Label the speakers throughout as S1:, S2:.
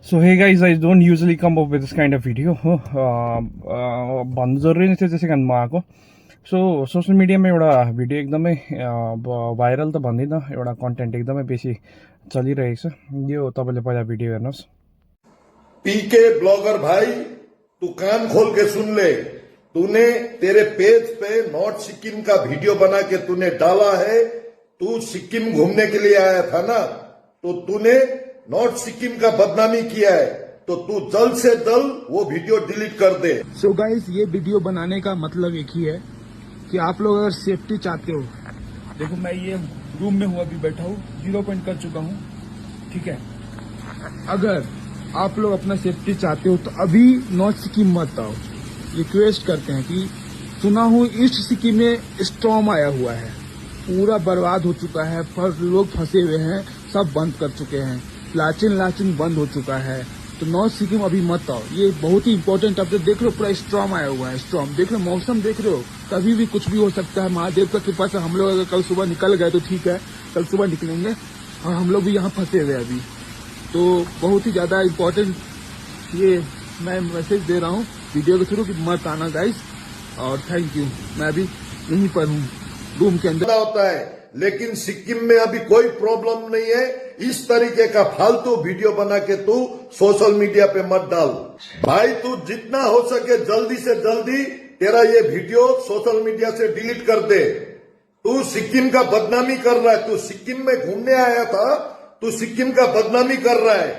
S1: So hey guys, I don't usually come up with this kind of video हो भन्नु जरुरी नै थियो त्यसै कारण म आएको। सो सोशल मिडियामा एउटा भिडियो एकदमै भाइरल त भन्दिनँ, एउटा कन्टेन्ट एकदमै बेसी चलिरहेको छ। यो तपाईँले पहिला भिडियो हेर्नुहोस्।
S2: पीके ब्लॉगर भाई, तू कान खोल के सुन ले। तूने तेरे पेज पे नॉर्थ सिक्किम का वीडियो बना के तूने डाला है। तू सिक्किम घूमने के लिए आया था ना, तो तूने नॉर्थ सिक्किम का बदनामी किया है, तो तू जल्द से जल्द वो वीडियो डिलीट कर दे।
S3: सो गाइस, ये वीडियो बनाने का मतलब एक ही है कि आप लोग अगर सेफ्टी चाहते हो, देखो मैं ये रूम में हूँ, अभी बैठा हूँ, 0 पॉइंट कर चुका हूँ, ठीक है। अगर आप लोग अपना सेफ्टी चाहते हो तो अभी नॉर्थ सिक्किम मत आओ। रिक्वेस्ट करते हैं कि सुना हूँ ईस्ट सिक्किम में स्टॉर्म आया हुआ है, पूरा बर्बाद हो चुका है, लोग फंसे हुए हैं, सब बंद कर चुके हैं, लाचिन बंद हो चुका है, तो नॉर्थ सिक्किम अभी मत आओ। ये बहुत ही इंपॉर्टेंट अपडेट। देख लो, पूरा स्टॉर्म आया हुआ है, स्टॉर्म देख लो, मौसम देख रहे हो, कभी भी कुछ भी हो सकता है। महादेव का कृपा से हम लोग अगर कल सुबह निकल गए तो ठीक है, कल सुबह निकलेंगे, और हम लोग भी यहाँ फंसे हुए अभी। तो बहुत ही ज्यादा इम्पोर्टेंट ये मैं मैसेज दे रहा हूँ वीडियो के थ्रू कि मत आना गाइस, और थैंक यू। मैं अभी यहीं पर हूँ, रूम के अंदर
S2: होता है, लेकिन सिक्किम में अभी कोई प्रॉब्लम नहीं है। इस तरीके का फालतू वीडियो बना के तू सोशल मीडिया पे मत डाल भाई। तू जितना हो सके जल्दी से जल्दी तेरा ये वीडियो सोशल मीडिया से डिलीट कर दे। तू सिक्किम का बदनामी कर रहा है, तू सिक्किम में घूमने आया था, तू सिक्किम का बदनामी कर रहा है।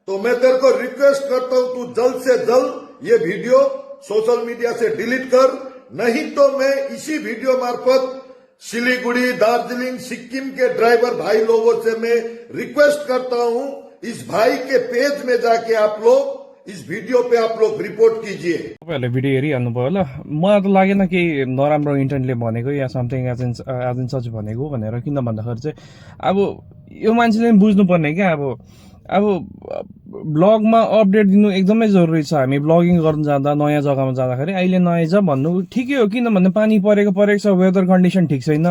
S2: तो मैं तेरे को रिक्वेस्ट करता हूँ, तू जल्द से जल्द ये वीडियो सोशल मीडिया से डिलीट कर, नहीं तो मैं इसी वीडियो मार्फत सिलीगुड़ी, दार्जिलिंग, सिक्किम के ड्राइवर भाई लोगों से मैं रिक्वेस्ट करता हूं, इस भाई के पेज में जाके आप लोग इस वीडियो पे आप लोग रिपोर्ट कीजिए।
S1: तपाईँहरूले भिडियो हेरिहाल्नुभयो होला। मलाई त लागेन कि नराम्रो इन्टेन्टले भनेको या समथिङ एज इन सच भनेको भनेर। किन भन्दाखेरि चाहिँ अब यो मान्छेले बुझ्नुपर्ने क्या, अब ब्लगमा अपडेट दिनु एकदमै जरुरी छ। हामी ब्लगिङ गर्न जाँदा, नयाँ जग्गामा जाँदाखेरि अहिले नआइज भन्नु ठिकै हो, किनभने पानी परेको छ, वेदर कन्डिसन ठिक छैन,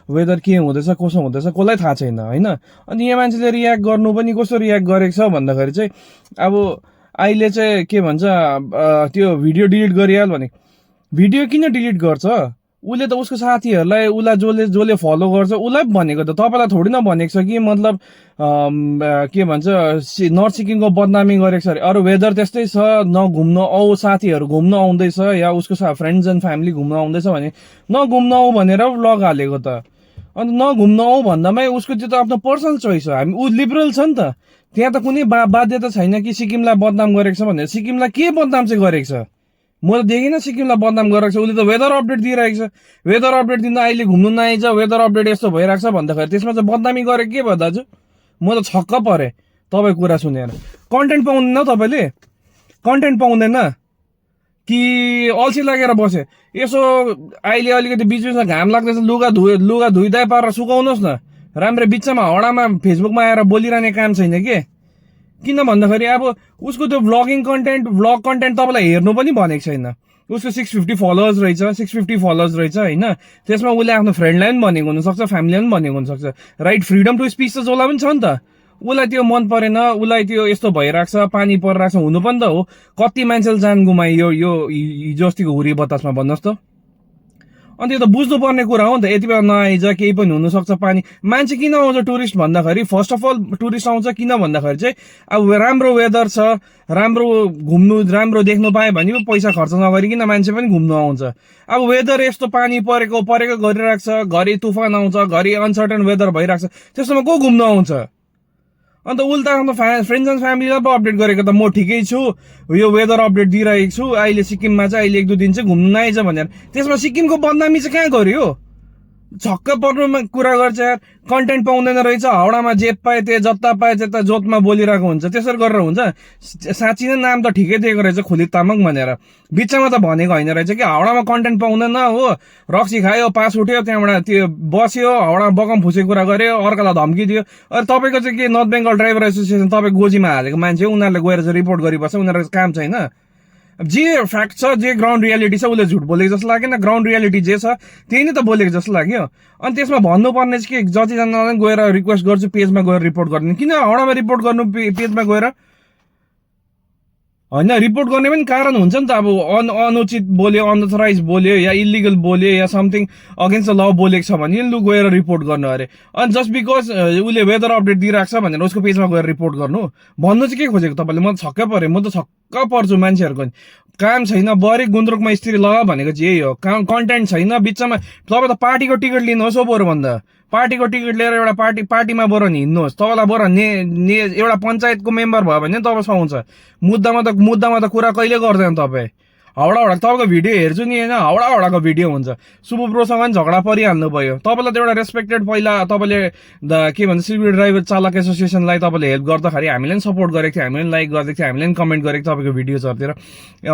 S1: वेदर के हुँदैछ कसो हुँदैछ कसलाई थाहा छैन होइन। अनि यहाँ मान्छेले रियाक्ट गर्नु पनि कस्तो रियाक्ट गरेको छ भन्दाखेरि चाहिँ अब अहिले चाहिँ के भन्छ, त्यो भिडियो डिलिट गरिहाल भने भिडियो किन डिलिट गर्छ? उसले त उसको साथीहरूलाई, उसलाई जसले फलो गर्छ उसलाई भनेको त, तपाईँलाई थोरै न भनेको छ कि मतलब के भन्छ नर्थ सिक्किमको बदनामी गरेको छ अरे। अरू वेदर त्यस्तै छ, नघुम्न आऊ, साथीहरू घुम्न आउँदैछ या उसको फ्रेन्ड्स एन्ड फ्यामिली घुम्न आउँदैछ भने नघुम्न आऊ भनेर ब्लग हालेको त। अन्त नघुम्न आऊ भन्दामै उसको त्यो त आफ्नो पर्सनल चोइस हो। हामी ऊ लिबरल छ नि त, त्यहाँ त कुनै बाध्यता छैन कि सिक्किमलाई बदनाम गरेको छ भनेर। सिक्किमलाई के बदनाम चाहिँ गरेको छ? म त देखिनँ सिक्किमलाई बदनाम गरेको छ। उसले त वेदर अपडेट दिइरहेको छ, वेदर अपडेट दिँदा अहिले घुम्नु नआइज, वेदर अपडेट यस्तो भइरहेको छ भन्दाखेरि त्यसमा चाहिँ बदनामी गरेको के भयो दाजु? म त छक्क परेँ तपाईँको कुरा सुनेर। कन्टेन्ट पाउँदैन तपाईँले? कन्टेन्ट पाउँदैन कि अल्छी लागेर बसे? यसो अहिले अलिकति बिचमा घाम लाग्दैछ, लुगा धुइदाइ पारेर सुकाउनुहोस् न। राम्रो बिचमा हडामा फेसबुकमा आएर बोलिरहने काम छैन के? किन भन्दाखेरि अब उसको त्यो भ्लग कन्टेन्ट तपाईँलाई हेर्नु पनि भनेको छैन। उसको 650 फलोवर्स रहेछ, 650 फलोवर्स रहेछ होइन। त्यसमा उसले आफ्नो फ्रेन्डलाई पनि भनेको हुनसक्छ, फ्यामिलीलाई पनि भनेको हुनसक्छ। राइट, फ्रिडम टु स्पिच त जसलाई पनि छ नि त। उसलाई त्यो मन परेन, उसलाई त्यो यस्तो भइरहेको छ, पानी परिरहेको छ, हुनु पनि त हो। कति मान्छेले जान गुमायो यो हिजो अस्तिको हुरी बतासमा भन्नुहोस् त। अन्त यो त बुझ्नुपर्ने कुरा हो नि त। यति बेला नआइज केही पनि हुनसक्छ। पानी मान्छे किन आउँछ टुरिस्ट भन्दाखेरि, फर्स्ट अफ अल टुरिस्ट आउँछ किन भन्दाखेरि चाहिँ अब राम्रो वेदर छ, राम्रो घुम्नु, राम्रो देख्नु पायो भने पो पैसा खर्च नगरिकन मान्छे पनि घुम्नु आउँछ। अब वेदर यस्तो पानी परेको गरिरहेको छ, घरि तुफान आउँछ, घरि अनसर्टन वेदर भइरहेको छ, त्यस्तोमा को घुम्नु आउँछ? अन्त उल्टा आफ्नो फ्रेन्ड्स एन्ड फ्यामिलीलाई पो अपडेट गरेको त, म ठिकै छु, यो वेदर अपडेट दिइरहेको छु, अहिले सिक्किममा चाहिँ अहिले 1-2 दिन चाहिँ घुम्नु नआइज भनेर। त्यसमा सिक्किमको बदनामी चाहिँ कहाँ गर्यो? छक्क पर्नुमा कुरा गर्छ यार। कन्टेन्ट पाउँदैन रहेछ, हाउडामा जे पाए त्यो, जता पाए त्यता जोतमा बोलिरहेको हुन्छ। त्यसरी गरेर हुन्छ? साँच्ची नै नाम त ठिकै दिएको रहेछ, खुलित तामाङ भनेर। बिचमा त भनेको होइन रहेछ कि हाउडामा कन्टेन्ट पाउँदैन हो, रक्सी खायो, पास उठ्यो, त्यहाँबाट त्यो बस्यो, हाउडा बगम फुसे कुरा गर्यो, अर्कालाई धम्की दियो। अरे तपाईँको चाहिँ के नर्थ बेङ्गल ड्राइभर एसोसिएसन तपाईँ गोजीमा हालेको मान्छे हो, उनीहरूले गएर चाहिँ रिपोर्ट गरिबस्छ, उनीहरूको काम छैन? जे फ्याक्ट छ, जे ग्राउन्ड रियालिटी छ, उसले झुट बोलेको जस्तो लागेन। ग्राउन्ड रियालिटी जे छ त्यही नै त बोलेको जस्तो लाग्यो। अनि त्यसमा भन्नुपर्ने चाहिँ के, जतिजनालाई गएर रिक्वेस्ट गर्छु पेजमा गएर रिपोर्ट गर्नु। किन हडामा रिपोर्ट गर्नु पेजमा गएर? होइन रिपोर्ट गर्ने पनि कारण हुन्छ नि त अब अनुचित बोल्यो अनअथराइज बोल्यो या इलिगल बोल्यो या समथिङ अगेन्स्ट द ल बोलेको छ भने लु गएर रिपोर्ट गर्नु अरे अनि जस्ट बिकज उसले वेदर अपडेट दिइरहेको छ भनेर उसको पेजमा गएर रिपोर्ट गर्नु भन्नु चाहिँ के खोजेको तपाईँले म त छक्कै परेँ म त छक्क पर्छु मान्छेहरूको काम छैन बरी गुन्द्रुकमा स्त्री लगा भनेको चाहिँ यही हो कन्टेन्ट छैन बिचमा तपाईँ त पार्टीको टिकट लिनुहोस् हो बरु भन्दा पार्टीको टिकट लिएर एउटा पार्टीमा बरु हिँड्नुहोस् तपाईँलाई बरु एउटा पञ्चायतको मेम्बर भयो भने तपाईँ सुहाउँछ मुद्दामा त कुरा कहिले गर्दैन तपाईँ हाउडा तपाईँको भिडियो हेर्छु नि होइन हाउडाको भिडियो हुन्छ शुभ प्रोसँग पनि झगडा परिहाल्नु भयो तपाईँलाई त एउटा रेस्पेक्टेड पहिला तपाईँले के भन्छ सिलगढी ड्राइभर चालक एसोसिएसनलाई तपाईँले हेल्प गर्दाखेरि हामीले पनि सपोर्ट गरेको थियो हामीले पनि लाइक गरेको थियो हामीले पनि कमेन्ट गरेको थियो तपाईँको भिडियोजहरूतिर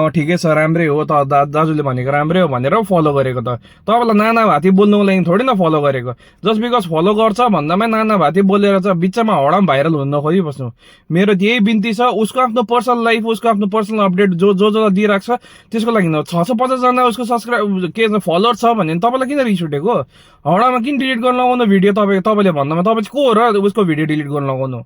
S1: ठिकै छ राम्रै हो त दाजुले भनेको राम्रै हो भनेर फलो गरेको त तपाईँलाई नाना भाती बोल्नुको लागि थोरै न फलो गरेको जस्ट बिकज फलो गर्छ भन्दामै नाना भाती बोलेर चाहिँ बिचमा हडाम भाइरल हुन नखोजिबस्नु मेरो यही बिन्ती छ उसको आफ्नो पर्सनल लाइफ उसको आफ्नो पर्सनल अपडेट जो दिइरहेको छ त्यसको लागि 650 जना उसको सब्सक्राइब के फलोअर छ भने तपाईँलाई किन रिस उठेको हडामा किन डिलिट गर्न लगाउनु भिडियो तपाईँले भन्दामा तपाईँ को हो र उसको भिडियो डिलिट गर्न लगाउनु